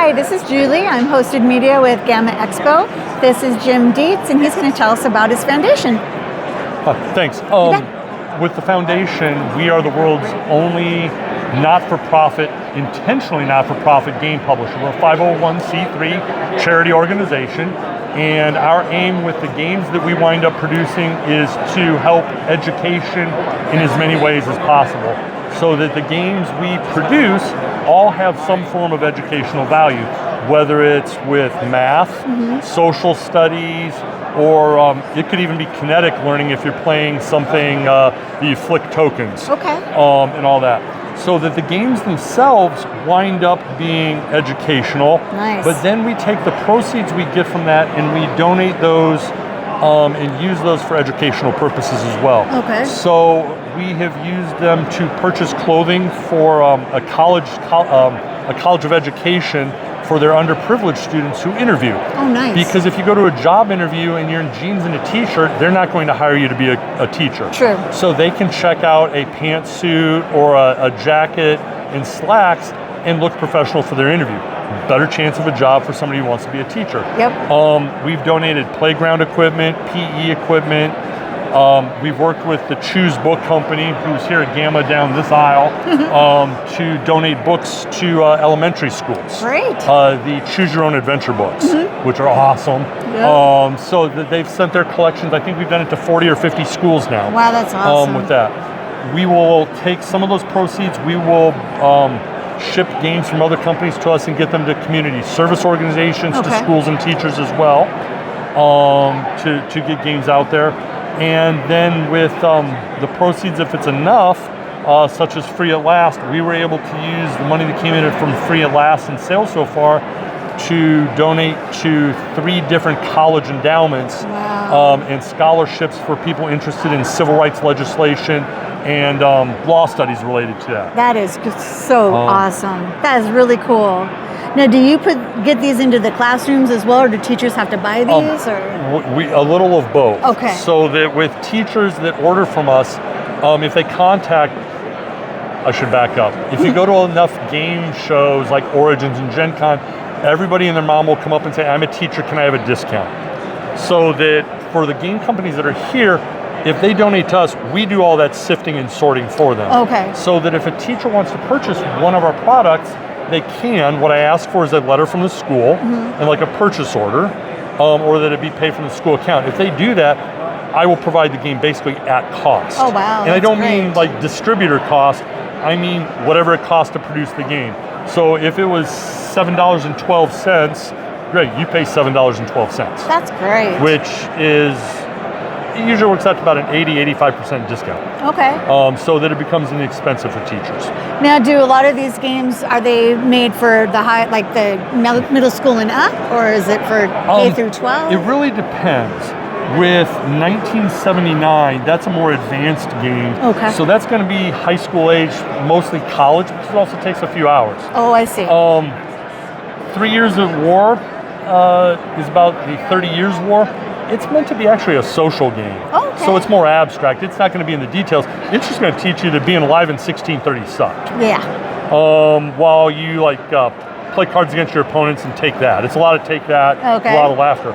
Hi, this is Julie. I'm hosted media with GAMA Expo. This is Jim Dietz, and he's going to tell us about his foundation. Thanks. With the foundation, we are the world's only not-for-profit, intentionally not-for-profit game publisher. We're a 501c3 charity organization, and our aim with the games that we wind up producing is to help education in as many ways as possible, so that the games we produce all have some form of educational value, whether it's with math, social studies, or it could even be kinetic learning if you're playing something that you flick tokens, and all that. So that the games themselves wind up being educational, but then we take the proceeds we get from that and we donate those and use those for educational purposes as well. So we have used them to purchase clothing for a college of education for their underprivileged students who interview. Because if you go to a job interview and you're in jeans and a t-shirt, they're not going to hire you to be a teacher. So they can check out a pantsuit or a jacket and slacks and look professional for their interview. Better chance of a job for somebody who wants to be a teacher. We've donated playground equipment, PE equipment. We've worked with the Choose Book Company, who's here at GAMA down this aisle, to donate books to elementary schools. The Choose Your Own Adventure books, which are awesome. So that they've sent their collections. I think we've done it to 40 or 50 schools now. Wow, that's awesome. With that, we will take some of those proceeds. We will ship games from other companies to us and get them to community service organizations, to schools and teachers as well, to get games out there. And then with the proceeds, if it's enough, such as Free at Last, we were able to use the money that came in from Free at Last and sales so far to donate to 3 different college endowments and scholarships for people interested in civil rights legislation and law studies related to that. That is so awesome. That is really cool. Now, do you get these into the classrooms as well, or do teachers have to buy these? A little of both. So that with teachers that order from us, if they contact, I should back up. If you go to enough game shows like Origins and Gen Con, everybody and their mom will come up and say, I'm a teacher, can I have a discount? So that for the game companies that are here, if they donate to us, we do all that sifting and sorting for them. So that if a teacher wants to purchase one of our products, they can. What I ask for is a letter from the school and like a purchase order, or that it be paid from the school account. If they do that, I will provide the game basically at cost. And I don't mean like distributor cost, I mean whatever it costs to produce the game. So if it was $7.12, great, you pay $7.12. That's great. Which is, it usually works out to about an 80-85% discount. So that it becomes inexpensive for teachers. Now, do a lot of these games, are they made for the high, like the middle school and up, or is it for K through 12? It really depends. With 1979, that's a more advanced game. So that's going to be high school age, mostly college, but it also takes a few hours. I see. 3 Years of War is about the 30 Years War. It's meant to be actually a social game. So it's more abstract. It's not going to be in the details. It's just going to teach you that being alive in 1630 sucked. While you play cards against your opponents and take that. It's a lot of take that, a lot of laughter.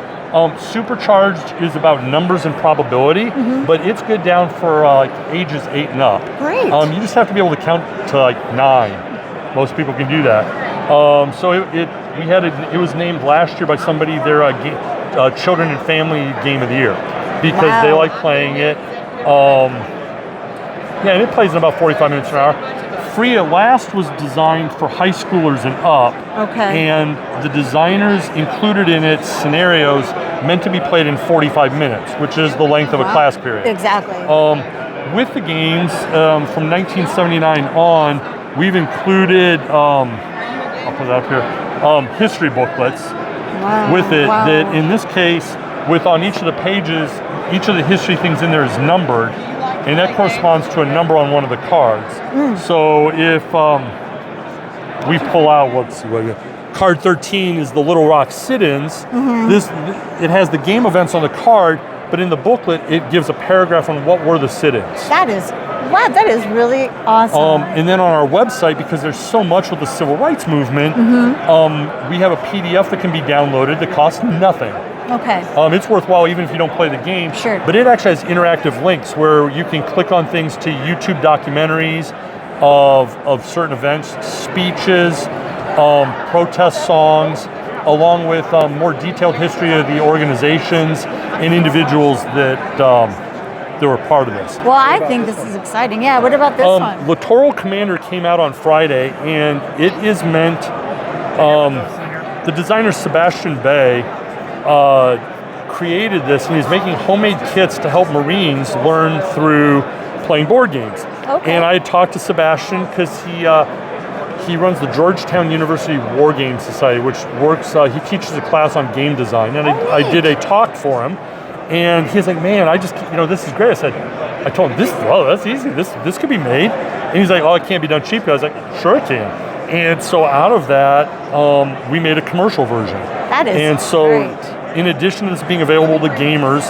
Supercharged is about numbers and probability, but it's good down for ages 8 and up. You just have to be able to count to 9. Most people can do that. So it was named last year by somebody their Children and Family Game of the Year because they like playing it. And it plays in about 45 minutes an hour. Free at Last was designed for high schoolers and up. And the designers included in it scenarios meant to be played in 45 minutes, which is the length of a class period. With the games from 1979 on, we've included, I'll put that up here, history booklets with it that in this case, on each of the pages, each of the history things in there is numbered, and that corresponds to a number on one of the cards. So if we pull out, card 13 is the Little Rock sit-ins, it has the game events on the card, but in the booklet, it gives a paragraph on what were the sit-ins. That is, Wow, that is really awesome. And then on our website, because there's so much with the civil rights movement, we have a PDF that can be downloaded that costs nothing. Okay. It's worthwhile even if you don't play the game. Sure. But it actually has interactive links where you can click on things to YouTube documentaries of certain events, speeches, protest songs, along with more detailed history of the organizations and individuals that were part of this. Well, I think this is exciting. Yeah, what about this one? Littoral Commander came out on Friday, and it is meant, the designer Sebastian Bay created this, and he's making homemade kits to help Marines learn through playing board games. Okay. And I talked to Sebastian because he runs the Georgetown University War Game Society, which works, he teaches a class on game design. And I did a talk for him, and he's like, man, this is great. I told him, that's easy. This could be made. And he's like, oh, it can't be done cheaply. I was like, sure it can. And so out of that, we made a commercial version. That is And so great. In addition to this being available to gamers,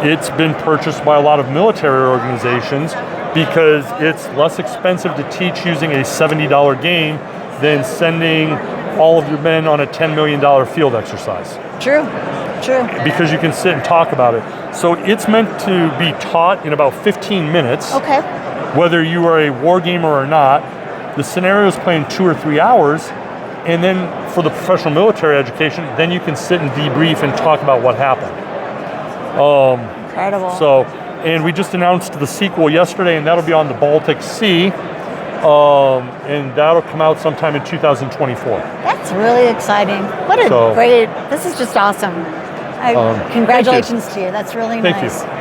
it's been purchased by a lot of military organizations because it's less expensive to teach using a $70 game than sending all of your men on a $10 million field exercise. True. Because you can sit and talk about it. So it's meant to be taught in about 15 minutes. Okay. Whether you are a war gamer or not. The scenarios play in 2 or 3 hours. And then for the professional military education, then you can sit and debrief and talk about what happened. Incredible. So, and we just announced the sequel yesterday, and that'll be on the Baltic Sea, and that'll come out sometime in 2024. That's really exciting. This is just awesome. Congratulations to you. That's really nice. Thank you.